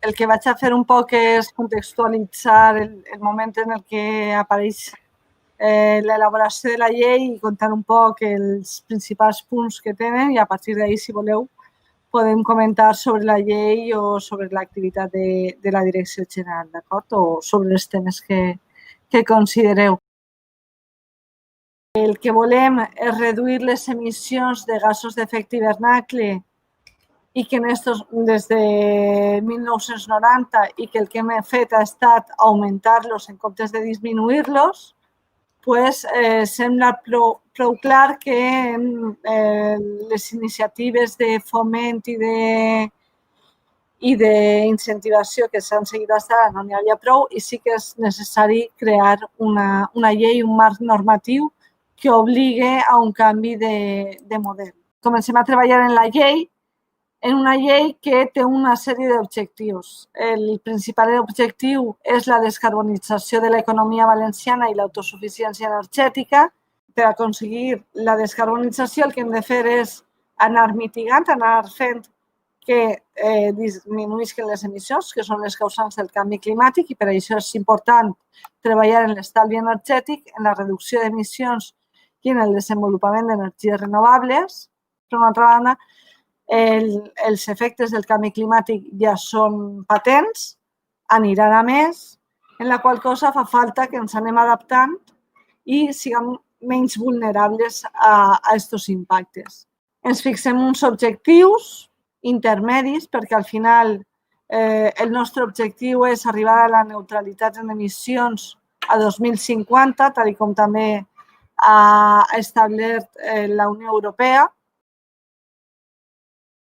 el que vaig a fer un poc és contextualitzar el moment en el que apareix l'elaboració de la llei i contar un poc els principals punts que tenen i a partir d'ahí, si voleu, podem comentar sobre la llei o sobre l'activitat de la Direcció General, d'acord? O sobre els temes que considereu. El que volem és reduir les emissions de gasos d'efecte hivernacle i que des de 1990 i que el que hem fet ha estat augmentar-los en comptes de disminuir-los, pues, sembla prou clar que les iniciatives de foment i d'incentivació que s'han seguit fins ara no n'hi havia prou i sí que és necessari crear una llei, un marc normatiu que obligue a un canvi de model. Comencem a treballar en la llei, en una llei que té una sèrie d'objectius. El principal objectiu és la descarbonització de l'economia valenciana i l'autosuficiència energètica. Per aconseguir la descarbonització el que hem de fer és anar mitigant, anar fent que disminuïsquen les emissions, que són les causants del canvi climàtic, i per això és important treballar en l'estalvi energètic, en la reducció d'emissions i en el desenvolupament d'energies renovables. Per una altra banda, els efectes del canvi climàtic ja són patents, aniran a més, en la qual cosa fa falta que ens anem adaptant i siguem menys vulnerables a aquests impactes. Ens fixem uns objectius intermedis perquè al final el nostre objectiu és arribar a la neutralitat en emissions a 2050, tal com també ha establert la Unió Europea.